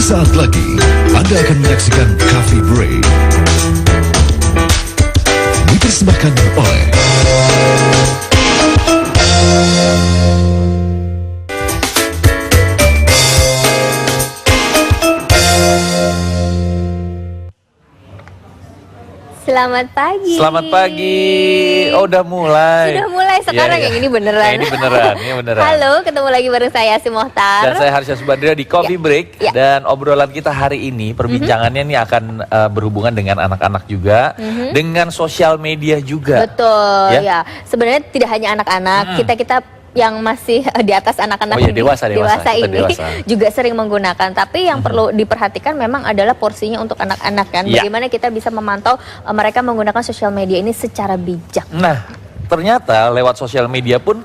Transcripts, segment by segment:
Sesaat lagi Anda akan menyaksikan Coffee Break. Dipersembahkan oleh Selamat pagi. Selamat pagi. Oh, udah mulai. Sudah mulai sekarang Iya. yang ini beneran. Ini beneran, ini beneran. Halo, ketemu lagi bareng saya Si Mohtar. Dan saya Harsha Subandria di Coffee Break. Ya. Dan obrolan kita hari ini, perbincangannya nih akan berhubungan dengan anak-anak juga, dengan sosial media juga. Betul, Ya. ya. Sebenarnya tidak hanya anak-anak, kita yang masih di atas anak-anak Oh iya, ini, dewasa dewasa kita ini dewasa. juga sering menggunakan. Tapi yang perlu diperhatikan memang adalah porsinya untuk anak-anak kan. Ya. Bagaimana kita bisa memantau mereka menggunakan sosial media ini secara bijak. Nah, ternyata lewat sosial media pun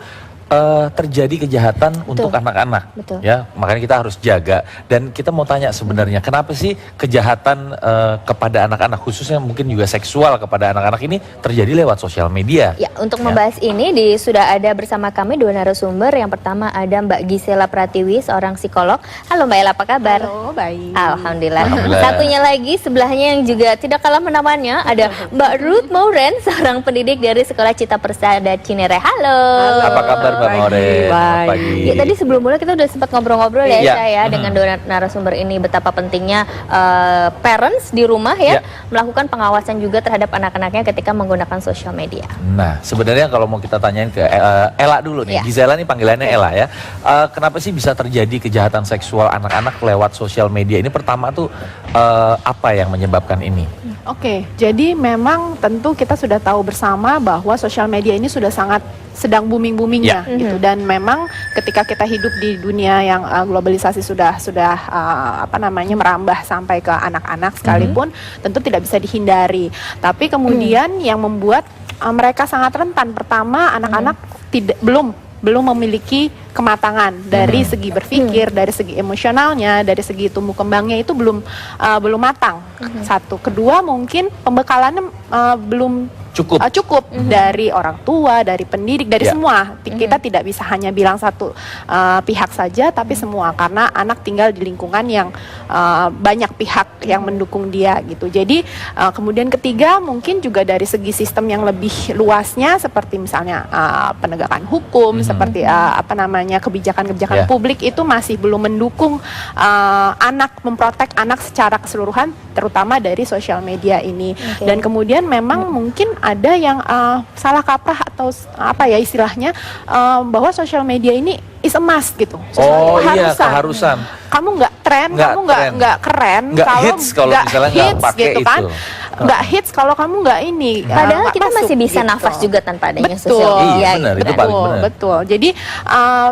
terjadi kejahatan untuk anak-anak. Betul. Ya, makanya kita harus jaga. Dan kita mau tanya sebenarnya, kenapa sih kejahatan kepada anak-anak, khususnya mungkin juga seksual kepada anak-anak ini terjadi lewat sosial media? Ya, untuk membahas ini sudah ada bersama kami dua narasumber. Yang pertama ada Mbak Gisela Pratiwi, seorang psikolog. Halo Mbak Ella, apa kabar? Halo, baik. Alhamdulillah. Alhamdulillah. Satunya lagi sebelahnya yang juga tidak kalah menawannya ada Mbak Ruth Mauren, seorang pendidik dari Sekolah Cita Persada Cinere. Halo. Apa kabar Mbak Pagi. Maureen? Selamat Baik. pagi. Ya, tadi sebelum mulai kita udah sempat ngobrol-ngobrol ya, Iya. saya dengan dua narasumber ini betapa pentingnya parents di rumah ya, melakukan pengawasan juga terhadap anak-anaknya ketika menggunakan sosial media. Nah, sebenarnya kalau mau kita tanyain ke Ella dulu nih, Ya. Gisela nih panggilannya Ella ya. Kenapa sih bisa terjadi kejahatan seksual anak-anak lewat sosial media? Ini pertama tuh apa yang menyebabkan ini? Oke, jadi memang tentu kita sudah tahu bersama bahwa sosial media ini sudah sangat sedang booming-boomingnya gitu, dan memang ketika kita hidup di dunia yang globalisasi sudah merambah sampai ke anak-anak sekalipun tentu tidak bisa dihindari. Tapi kemudian yang membuat mereka sangat rentan, pertama anak-anak belum memiliki kematangan dari segi berpikir, dari segi emosionalnya, dari segi tumbuh kembangnya itu belum matang. Satu, kedua mungkin pembekalannya belum cukup dari orang tua, dari pendidik, dari semua. Kita tidak bisa hanya bilang satu pihak saja, tapi semua, karena anak tinggal di lingkungan yang banyak pihak yang mendukung dia gitu. Jadi kemudian ketiga mungkin juga dari segi sistem yang lebih luasnya, seperti misalnya penegakan hukum, seperti kebijakan-kebijakan publik itu masih belum mendukung memprotek anak secara keseluruhan, terutama dari sosial media ini. Dan kemudian memang mungkin ada yang salah kaprah atau istilahnya bahwa sosial media ini is a must gitu. Keharusan. Kamu nggak tren, kamu nggak keren, nggak hits kalau misalnya nggak pakai gitu kan. itu. Nggak hits kalau kamu nggak ini. Padahal kita masuk, masih bisa gitu. nafas juga tanpa adanya Betul. sosial media. Iya, benar, itu paling benar. Betul. Jadi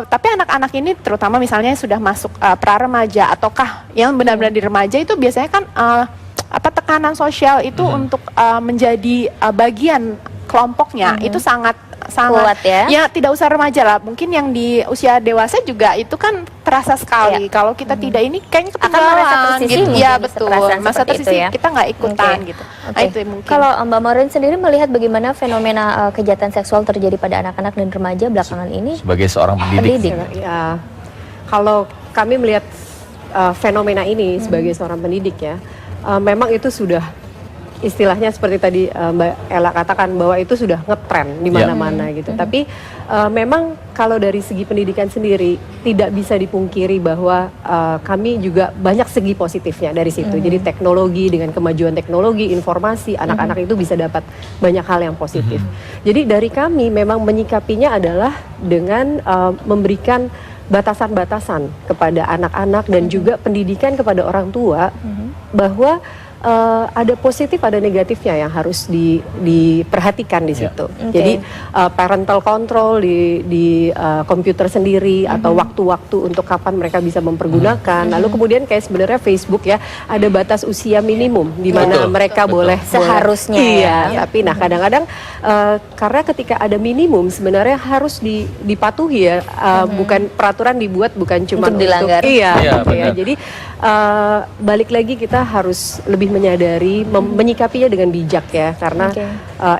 tapi anak-anak ini terutama misalnya sudah masuk pra-remaja ataukah yang benar-benar di remaja itu biasanya kan tekanan sosial itu untuk menjadi bagian kelompoknya itu sangat kuat ya. Ya, tidak usah remaja lah, mungkin yang di usia dewasa juga itu kan terasa sekali. Kalau kita tidak ini kayaknya Akan merasa ketinggalan tersisih gitu. mungkin Ya bisa betul. perasaan Masa seperti itu tersisih ya. kita nggak ikutan gitu. Nah, itu mungkin. Kalau Mbak Maureen sendiri melihat bagaimana fenomena kejahatan seksual terjadi pada anak-anak dan remaja belakangan ini? Sebagai seorang pendidik. Ya, kalau kami melihat fenomena ini sebagai seorang pendidik ya, memang itu sudah istilahnya seperti tadi Mbak Ella katakan bahwa itu sudah ngetren di mana-mana gitu. Tapi memang kalau dari segi pendidikan sendiri tidak bisa dipungkiri bahwa kami juga banyak segi positifnya dari situ. Jadi teknologi, dengan kemajuan teknologi, informasi, anak-anak itu bisa dapat banyak hal yang positif. Jadi dari kami memang menyikapinya adalah dengan memberikan batasan-batasan kepada anak-anak dan juga pendidikan kepada orang tua bahwa ada positif, ada negatifnya yang harus diperhatikan di situ. Jadi parental control di komputer sendiri atau waktu-waktu untuk kapan mereka bisa mempergunakan. Lalu kemudian kayak sebenarnya Facebook ya, ada batas usia minimum di mana mereka boleh seharusnya. Tapi nah kadang-kadang karena ketika ada minimum sebenarnya harus dipatuhi ya, bukan peraturan dibuat bukan cuma untuk dilanggar. Jadi balik lagi kita harus lebih menyadari, menyikapinya dengan bijak ya, karena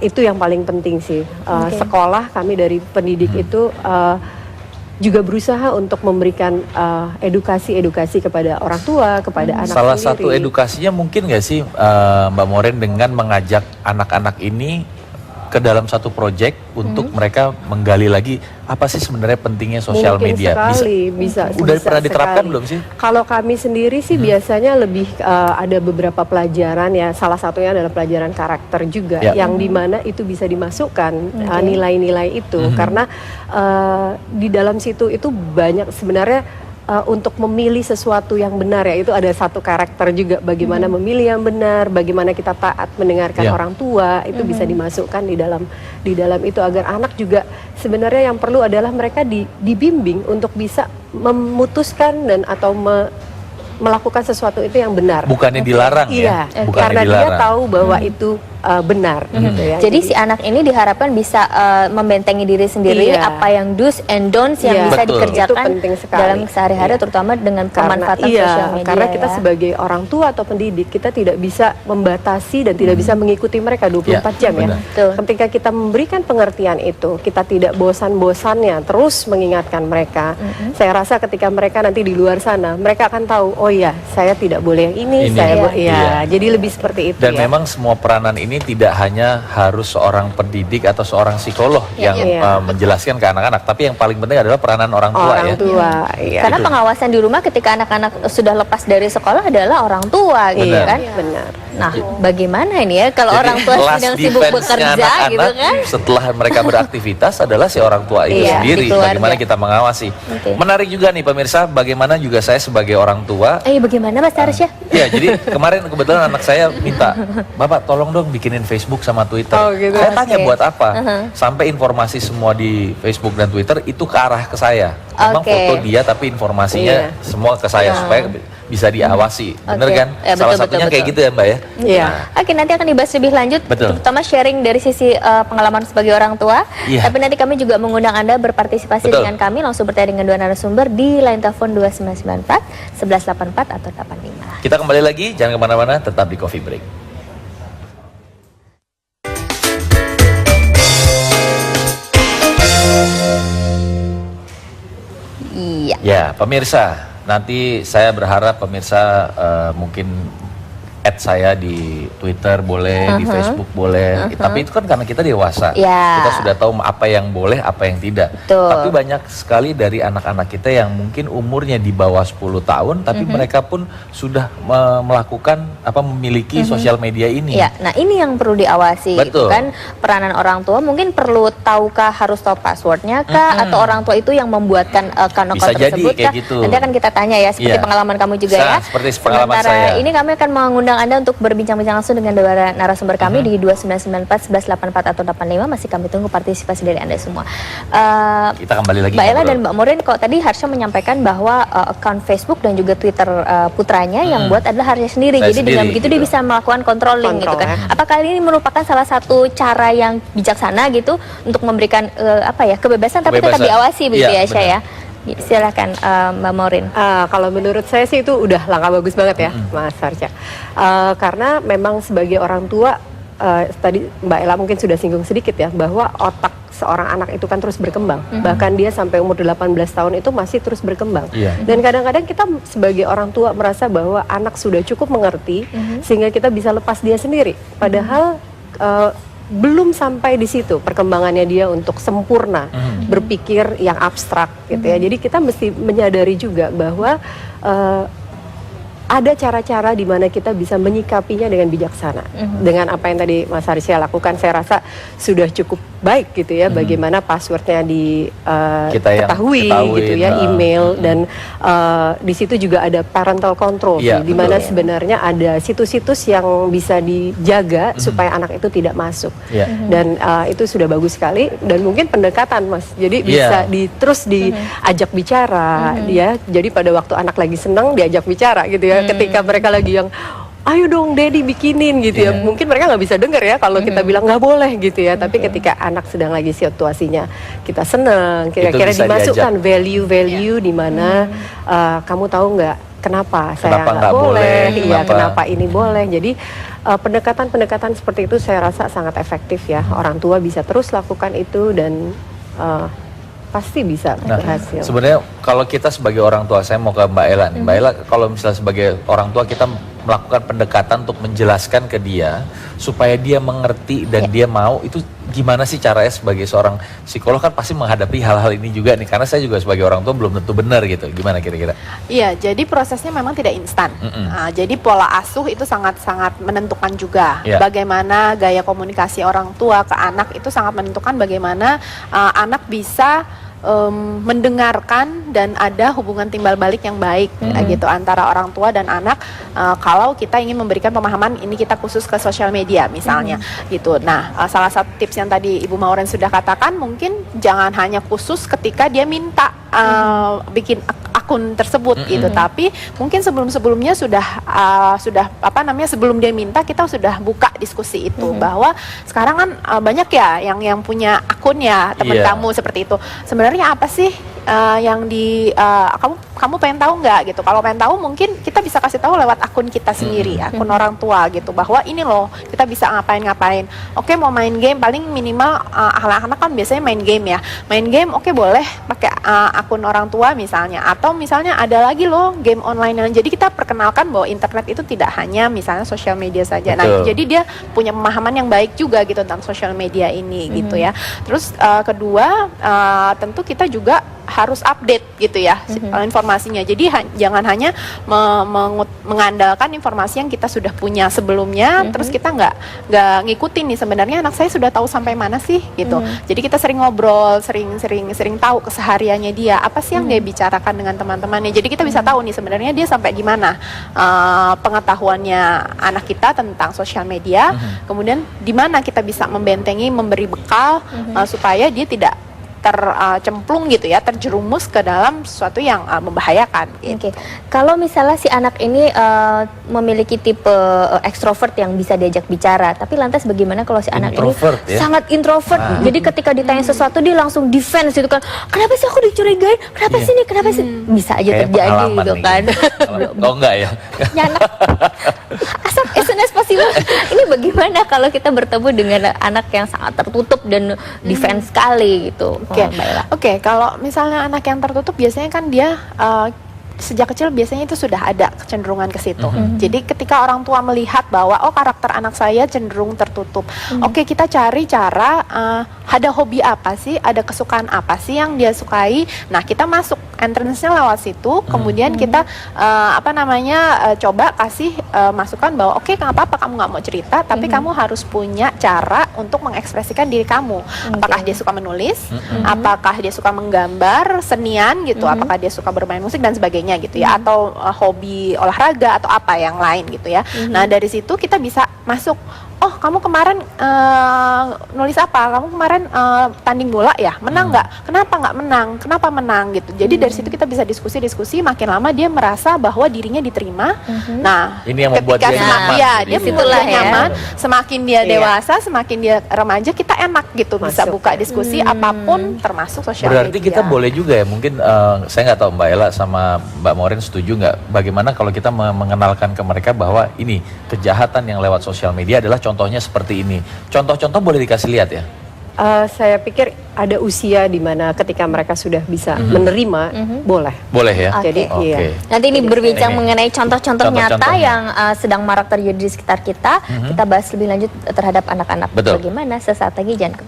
itu yang paling penting sih. Sekolah kami dari pendidik itu juga berusaha untuk memberikan edukasi kepada orang tua, kepada anak Salah sendiri. satu edukasinya mungkin nggak sih Mbak Maureen dengan mengajak anak-anak ini ke dalam satu proyek untuk mereka menggali lagi apa sih sebenarnya pentingnya sosial Mungkin media? bisa Udah pernah diterapkan sekali. belum sih? Kalau kami sendiri sih biasanya lebih ada beberapa pelajaran ya, salah satunya adalah pelajaran karakter juga, yang dimana itu bisa dimasukkan nilai-nilai itu, karena di dalam situ itu banyak sebenarnya. Untuk memilih sesuatu yang benar ya, itu ada satu karakter juga, bagaimana memilih yang benar, bagaimana kita taat mendengarkan orang tua, itu bisa dimasukkan di dalam itu, agar anak juga sebenarnya yang perlu adalah mereka dibimbing untuk bisa memutuskan dan atau melakukan sesuatu itu yang benar. Bukannya dilarang ya? Iya, Bukannya karena dilarang. dia tahu bahwa itu benar gitu ya. Jadi si anak ini diharapkan bisa membentengi diri sendiri apa yang do's and don'ts yang bisa Betul. dikerjakan Itu penting sekali. dalam sehari-hari, terutama dengan pemanfaatan sosial media. Karena kita ya. sebagai orang tua atau pendidik, kita tidak bisa membatasi dan tidak bisa mengikuti mereka 24 jam ya. Betul. Ketika kita memberikan pengertian itu, kita tidak bosan-bosannya terus mengingatkan mereka. Saya rasa ketika mereka nanti di luar sana, mereka akan tahu, oh iya, saya tidak boleh yang ini, jadi lebih seperti itu. Dan ya. memang semua peranan ini tidak hanya harus seorang pendidik atau seorang psikolog yang menjelaskan ke anak-anak, tapi yang paling penting adalah peranan orang tua Orang ya. tua, iya. Karena pengawasan di rumah ketika anak-anak sudah lepas dari sekolah adalah orang tua gitu Benar. kan. Benar. Nah, bagaimana ini ya kalau Jadi orang tua last sedang sibuk defense-nya bekerja gitu anak-anak kan? setelah mereka beraktivitas adalah si orang tua itu Iya, sendiri. di keluarga. Bagaimana kita mengawasi. Oke. Menarik juga nih pemirsa, bagaimana juga saya sebagai orang tua. Bagaimana Mas Arsya? Ya, jadi kemarin kebetulan anak saya minta, Bapak tolong dong bikinin Facebook sama Twitter. Oh, gitu. Saya tanya Oke. buat apa? Sampai informasi semua di Facebook dan Twitter itu ke arah ke saya. Memang Oke. foto dia tapi informasinya semua ke saya supaya bisa diawasi. Bener Oke. kan? Ya, Salah betul, satunya betul, kayak betul. gitu ya Mbak ya? Iya. Oke, nanti akan dibahas lebih lanjut, Betul. terutama sharing dari sisi pengalaman sebagai orang tua. Iya. Tapi nanti kami juga mengundang Anda berpartisipasi Betul. dengan kami, langsung bertanya dengan dua narasumber di line telepon 2994 1184 atau 85. Kita kembali lagi, jangan kemana-mana, tetap di Coffee Break. Iya. Ya, pemirsa, nanti saya berharap pemirsa mungkin add saya di Twitter boleh, di Facebook boleh. Tapi itu kan karena kita dewasa. Ya. Kita sudah tahu apa yang boleh, apa yang tidak. Betul. Tapi banyak sekali dari anak-anak kita yang mungkin umurnya di bawah 10 tahun, tapi mereka pun sudah memelakukan memiliki sosial media ini. Ya, nah ini yang perlu diawasi, Betul. gitu kan. Peranan orang tua mungkin perlu tahukah harus tahu passwordnya kah, atau orang tua itu yang membuatkan account Bisa jadi tersebut kayak kah? gitu. Nanti akan kita tanya ya, seperti Iya. pengalaman kamu juga Bisa, ya. seperti pengalaman Sementara saya. ini kami akan mengundang Anda untuk berbincang-bincang langsung dengan dua narasumber kami di 2994 1184 atau 85. Masih kami tunggu partisipasi dari Anda semua. Kita kembali lagi. Mbak Ella ngobrol. dan Mbak Maureen, kok tadi Harsha menyampaikan bahwa account Facebook dan juga Twitter putranya yang buat adalah Harsha sendiri. Saya Jadi dengan sendiri, begitu gitu. dia bisa melakukan controlling gitu kan. Apakah ini merupakan salah satu cara yang bijaksana gitu untuk memberikan kebebasan tapi tetap Kebebasan. diawasi begitu Iya, ya, Harsha ya? Silakan Mbak Maureen. Kalau menurut saya sih itu udah langkah bagus banget ya, Mas Arca. Karena memang sebagai orang tua, tadi Mbak Ella mungkin sudah singgung sedikit ya, bahwa otak seorang anak itu kan terus berkembang. Bahkan dia sampai umur 18 tahun itu masih terus berkembang. Iya. Dan kadang-kadang kita sebagai orang tua merasa bahwa anak sudah cukup mengerti, sehingga kita bisa lepas dia sendiri. Padahal belum sampai di situ perkembangannya dia untuk sempurna berpikir yang abstrak gitu ya. Jadi kita mesti menyadari juga bahwa ada cara-cara di mana kita bisa menyikapinya dengan bijaksana. Dengan apa yang tadi Mas Harsha lakukan, saya rasa sudah cukup baik gitu ya. Bagaimana passwordnya diketahui gitu ya, email dan di situ juga ada parental control, Iya, di mana betul. sebenarnya ada situs-situs yang bisa dijaga supaya anak itu tidak masuk. Iya. Dan itu sudah bagus sekali, dan mungkin pendekatan Mas. Jadi bisa terus diajak bicara ya. Jadi pada waktu anak lagi senang diajak bicara gitu ya. Ketika mereka lagi yang ayo dong Daddy bikinin gitu ya. Mungkin mereka nggak bisa dengar ya kalau kita bilang nggak boleh gitu ya. Tapi ketika anak sedang lagi situasinya kita senang, kira-kira bisa dimasukkan value-value di mana kamu tahu nggak kenapa saya nggak boleh, iya kenapa ini boleh. Jadi pendekatan-pendekatan seperti itu saya rasa sangat efektif ya. Orang tua bisa terus lakukan itu dan pasti bisa berhasil. Sebenarnya kalau kita sebagai orang tua, saya mau ke Mbak Ella nih. Mbak Ella, kalau misalnya sebagai orang tua kita melakukan pendekatan untuk menjelaskan ke dia supaya dia mengerti dan dia mau, itu gimana sih caranya sebagai seorang psikolog kan pasti menghadapi hal-hal ini juga nih, karena saya juga sebagai orang tua belum tentu benar gitu. Gimana kira-kira? Iya, jadi prosesnya memang tidak instan. Jadi pola asuh itu sangat-sangat menentukan juga. Bagaimana gaya komunikasi orang tua ke anak itu sangat menentukan bagaimana anak bisa mendengarkan dan ada hubungan timbal balik yang baik gitu antara orang tua dan anak. Kalau kita ingin memberikan pemahaman, ini kita khusus ke sosial media misalnya gitu. Nah, salah satu tips yang tadi Ibu Maureen sudah katakan, mungkin jangan hanya khusus ketika dia minta bikin akun tersebut gitu, tapi mungkin sebelum-sebelumnya sudah sebelum dia minta kita sudah buka diskusi itu bahwa sekarang kan banyak ya yang punya akun ya teman kamu seperti itu. Sebenarnya apa sih yang kamu pengen tahu nggak gitu? Kalau pengen tahu mungkin kita bisa kasih tahu lewat akun kita sendiri, akun orang tua gitu, bahwa ini loh kita bisa ngapain. Oke, mau main game paling minimal anak-anak kan biasanya main game ya. Main game oke, boleh pakai akun orang tua misalnya, atau misalnya ada lagi loh game online. Jadi kita perkenalkan bahwa internet itu tidak hanya misalnya sosial media saja. Nah, jadi dia punya pemahaman yang baik juga gitu tentang sosial media ini gitu ya. Terus kedua, tentu kita juga harus update gitu ya informasinya. Jadi jangan hanya mengandalkan informasi yang kita sudah punya sebelumnya, terus kita nggak ngikutin nih sebenarnya anak saya sudah tahu sampai mana sih gitu. Jadi kita sering ngobrol, sering tahu kesehariannya dia, apa sih yang dia bicarakan dengan teman-temannya. Jadi kita bisa tahu nih sebenarnya dia sampai gimana pengetahuannya anak kita tentang sosial media. Kemudian di mana kita bisa membentengi, memberi bekal supaya dia tidak tercemplung gitu ya, terjerumus ke dalam sesuatu yang membahayakan. Gitu. Oke, kalau misalnya si anak ini memiliki tipe ekstrovert yang bisa diajak bicara, tapi lantas bagaimana kalau si anak ini sangat introvert? Jadi ketika ditanya sesuatu dia langsung defense gitu kan, kenapa sih aku dicurigain? Kenapa sih ini? Kenapa sih? Bisa aja terjadi gitu kan. Oh enggak ya? Asal as possible. Ini bagaimana kalau kita bertemu dengan anak yang sangat tertutup dan defense sekali gitu? Oke, kalau misalnya anak yang tertutup biasanya kan dia sejak kecil biasanya itu sudah ada kecenderungan ke situ. Jadi ketika orang tua melihat bahwa karakter anak saya cenderung tertutup, oke, kita cari cara ada hobi apa sih, ada kesukaan apa sih yang dia sukai. Nah, kita masuk entrance-nya lewat situ, kemudian kita coba kasih masukan bahwa oke, nggak apa-apa kamu nggak mau cerita, tapi kamu harus punya cara untuk mengekspresikan diri kamu. Apakah dia suka menulis, apakah dia suka menggambar, senian gitu, apakah dia suka bermain musik dan sebagainya gitu ya, atau hobi olahraga atau apa yang lain gitu ya. Nah, dari situ kita bisa masuk, oh kamu kemarin nulis apa, kamu kemarin tanding bola ya, menang nggak, kenapa nggak menang, kenapa menang gitu. Jadi dari situ kita bisa diskusi, makin lama dia merasa bahwa dirinya diterima. Nah, ini yang membuat dia nyaman. Dia nyaman, semakin dia dewasa, semakin dia remaja, kita enak gitu bisa buka diskusi apapun termasuk sosial media. Berarti kita boleh juga ya, mungkin saya nggak tahu Mbak Ella sama Mbak Maureen setuju nggak, bagaimana kalau kita mengenalkan ke mereka bahwa ini kejahatan yang lewat sosial media adalah contohnya seperti ini. Contoh-contoh boleh dikasih lihat ya? Saya pikir ada usia di mana ketika mereka sudah bisa menerima, boleh. Boleh ya? Jadi iya. Nanti ini berbincang mengenai contoh-contoh nyata yang sedang marak terjadi di sekitar kita. Kita bahas lebih lanjut terhadap anak-anak. Bagaimana sesaat lagi, jangan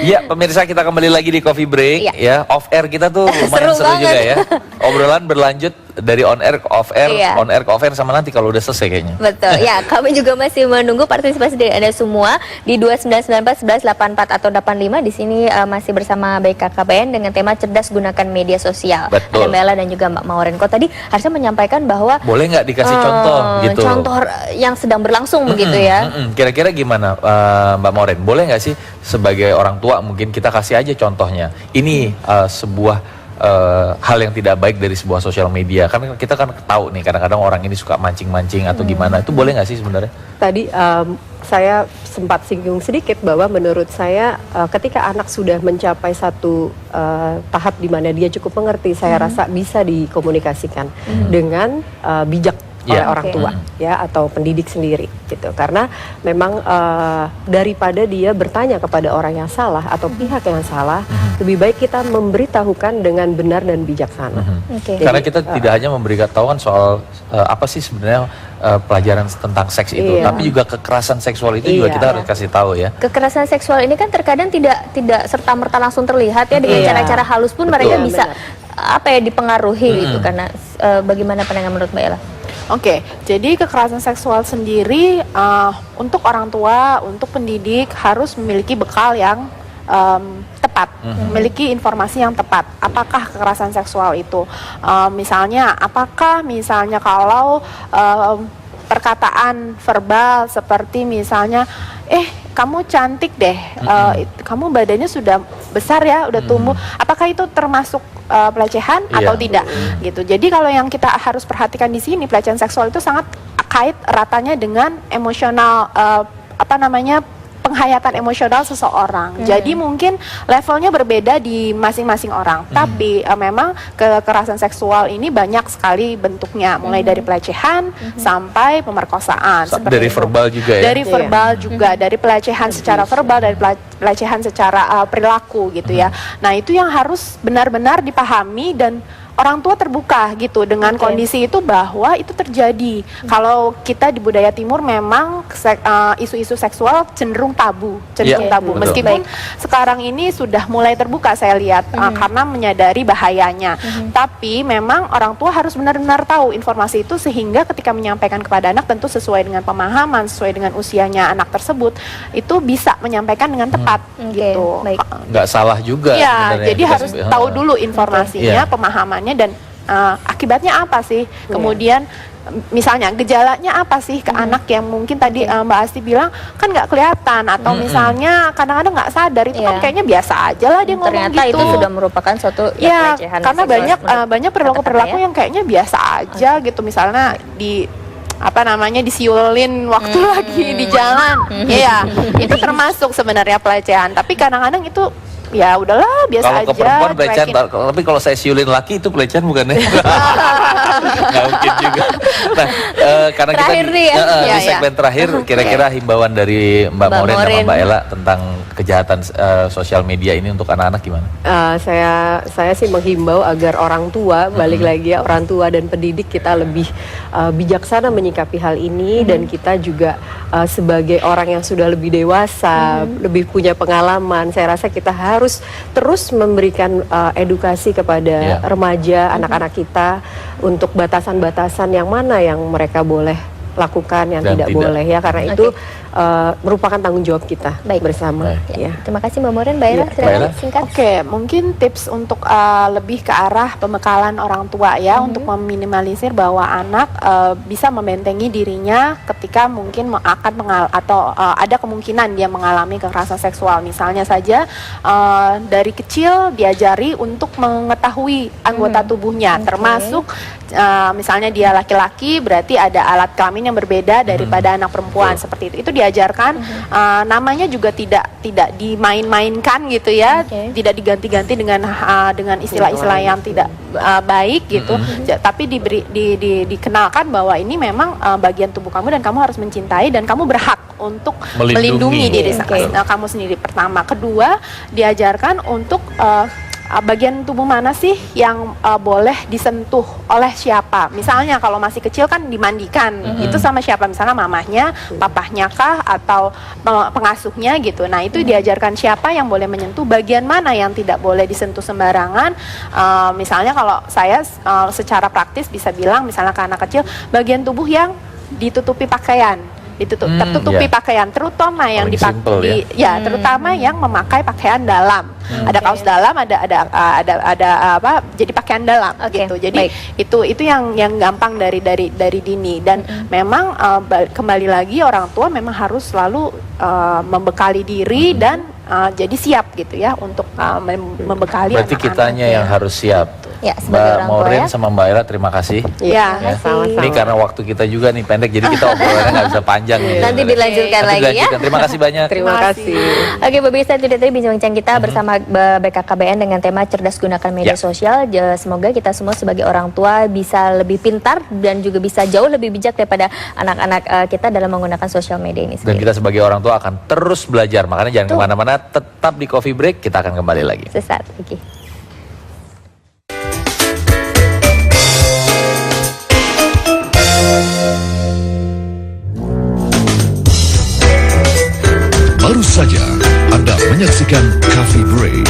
Iya, pemirsa, kita kembali lagi di Coffee Break ya. Off air kita tuh lumayan seru juga ya. Obrolan berlanjut dari on air ke off air, on air ke off air sama nanti kalau udah selesai kayaknya. Betul. Ya, kami juga masih menunggu partisipasi dari Anda semua di 2994 1184 atau 85. Di sini masih bersama BKKBN dengan tema cerdas gunakan media sosial. Betul. Ada Mbak Ella dan juga Mbak Maureen. Kok tadi harusnya menyampaikan bahwa boleh nggak dikasih contoh gitu. Contoh yang sedang berlangsung begitu ya. Kira-kira gimana Mbak Maureen? Boleh nggak sih sebagai orang tua mungkin kita kasih aja contohnya. Ini sebuah hal yang tidak baik dari sebuah sosial media. Kan kita kan tahu nih kadang-kadang orang ini suka mancing-mancing atau gimana. Itu boleh nggak sih sebenarnya? Tadi saya sempat singgung sedikit bahwa menurut saya ketika anak sudah mencapai satu tahap di mana dia cukup mengerti, saya rasa bisa dikomunikasikan dengan bijak oleh orang tua ya atau pendidik sendiri gitu. Karena memang daripada dia bertanya kepada orang yang salah atau pihak yang salah, lebih baik kita memberitahukan dengan benar dan bijaksana. Karena kita tidak hanya memberitahukan soal apa sih sebenarnya pelajaran tentang seks itu, tapi juga kekerasan seksual itu juga kita harus kasih tahu ya. Kekerasan seksual ini kan terkadang tidak serta-merta langsung terlihat ya, dengan cara-cara halus pun mereka bisa dipengaruhi gitu. Karena bagaimana pandangan menurut Mbak Ella? Oke, jadi kekerasan seksual sendiri untuk orang tua, untuk pendidik harus memiliki bekal yang tepat, memiliki informasi yang tepat. Apakah kekerasan seksual itu? Misalnya kalau perkataan verbal seperti misalnya, kamu cantik deh, kamu badannya sudah besar ya, udah tumbuh. Apakah itu termasuk pelecehan atau tidak? Gitu. Jadi kalau yang kita harus perhatikan di sini, pelecehan seksual itu sangat kait ratanya dengan emosional, penghayatan emosional seseorang. Jadi mungkin levelnya berbeda di masing-masing orang. Tapi memang kekerasan seksual ini banyak sekali bentuknya, mulai dari pelecehan sampai pemerkosaan. Dari verbal juga ya. Dari verbal juga, dari pelecehan secara verbal, dari pelecehan secara perilaku gitu ya. Nah, itu yang harus benar-benar dipahami dan orang tua terbuka gitu dengan kondisi itu, bahwa itu terjadi. Kalau kita di budaya timur memang isu-isu seksual cenderung tabu. Meskipun sekarang ini sudah mulai terbuka saya lihat, karena menyadari bahayanya. Tapi memang orang tua harus benar-benar tahu informasi itu, sehingga ketika menyampaikan kepada anak tentu sesuai dengan pemahaman, sesuai dengan usianya anak tersebut, itu bisa menyampaikan dengan tepat gitu. Nggak salah juga. Ya, jadi harus tahu dulu informasinya, pemahaman dan akibatnya apa sih, kemudian misalnya gejalanya apa sih ke anak yang mungkin tadi Mbak Asti bilang kan nggak kelihatan, atau misalnya kadang-kadang nggak sadar, itu kan kayaknya biasa aja lah dia ngomong ternyata gitu. Itu sudah merupakan suatu pelecehan. Karena banyak perilaku-perilaku yang kayaknya biasa aja gitu, misalnya disiulin waktu lagi di jalan, itu termasuk sebenarnya pelecehan. Tapi kadang-kadang itu ya udahlah, biasa aja. Kalau ke perempuan pelecehan, tapi kalau saya siulin laki itu pelecehan bukan ya? Nggak mungkin juga. Nah, karena terakhir kita di segmen terakhir, kira-kira himbauan dari Mbak Maureen sama Mbak Ella tentang kejahatan sosial media ini untuk anak-anak gimana? Saya sih menghimbau agar orang tua, balik lagi ya, orang tua dan pendidik kita lebih bijaksana menyikapi hal ini, dan kita juga sebagai orang yang sudah lebih dewasa, lebih punya pengalaman, saya rasa kita harus terus memberikan edukasi kepada remaja, anak-anak kita, untuk batasan-batasan yang mana yang mereka boleh lakukan, yang tidak boleh ya, karena itu merupakan tanggung jawab kita bersama. Ya. Terima kasih Mbak Maureen. Mbak Ella, silakan singkat. Mungkin tips untuk lebih ke arah pembekalan orang tua ya, untuk meminimalisir bahwa anak bisa membentengi dirinya ketika mungkin ada kemungkinan dia mengalami kekerasan seksual. Misalnya saja dari kecil diajari untuk mengetahui anggota tubuhnya, termasuk misalnya dia laki-laki, berarti ada alat kelamin yang berbeda daripada anak perempuan, seperti itu. Itu diajarkan, namanya juga tidak dimain-mainkan gitu ya, tidak diganti-ganti dengan istilah-istilah yang tidak baik gitu. Tapi dikenalkan bahwa ini memang bagian tubuh kamu dan kamu harus mencintai, dan kamu berhak untuk melindungi diri kamu sendiri. Pertama, kedua diajarkan untuk bagian tubuh mana sih yang boleh disentuh oleh siapa. Misalnya kalau masih kecil kan dimandikan, itu sama siapa, misalnya mamahnya, papahnya kah, atau pengasuhnya gitu. Nah, itu diajarkan siapa yang boleh menyentuh, bagian mana yang tidak boleh disentuh sembarangan. Misalnya kalau saya secara praktis bisa bilang, misalnya ke anak kecil, bagian tubuh yang ditutupi pakaian, tertutupi pakaian, terutama yang terutama yang memakai pakaian dalam. Ada kaos dalam, ada jadi pakaian dalam gitu. Jadi itu yang gampang dari dini, dan memang kembali lagi orang tua memang harus selalu membekali diri dan jadi siap gitu ya untuk membekali. Berarti kitanya yang harus siap. Ya, sebagai Mbak orang tua Maureen ya. sama Mbak Ella, terima kasih. Ya, Ya. sama-sama. Ini karena waktu kita juga nih pendek, jadi kita obrolannya nggak bisa panjang. nih. Nanti dilanjutkan Nanti lagi ya. dilanjutkan. Terima kasih banyak. Terima kasih. Oke, pemirsa, itu tadi bincang-bincang kita bersama BKKBN dengan tema cerdas gunakan media Ya. sosial. Semoga kita semua sebagai orang tua bisa lebih pintar dan juga bisa jauh lebih bijak daripada anak-anak kita dalam menggunakan sosial media ini Dan sendiri. kita sebagai orang tua akan terus belajar. Makanya jangan Betul. kemana-mana, tetap di Coffee Break. Kita akan kembali lagi. Sesaat lagi. Baru saja Anda menyaksikan Coffee Break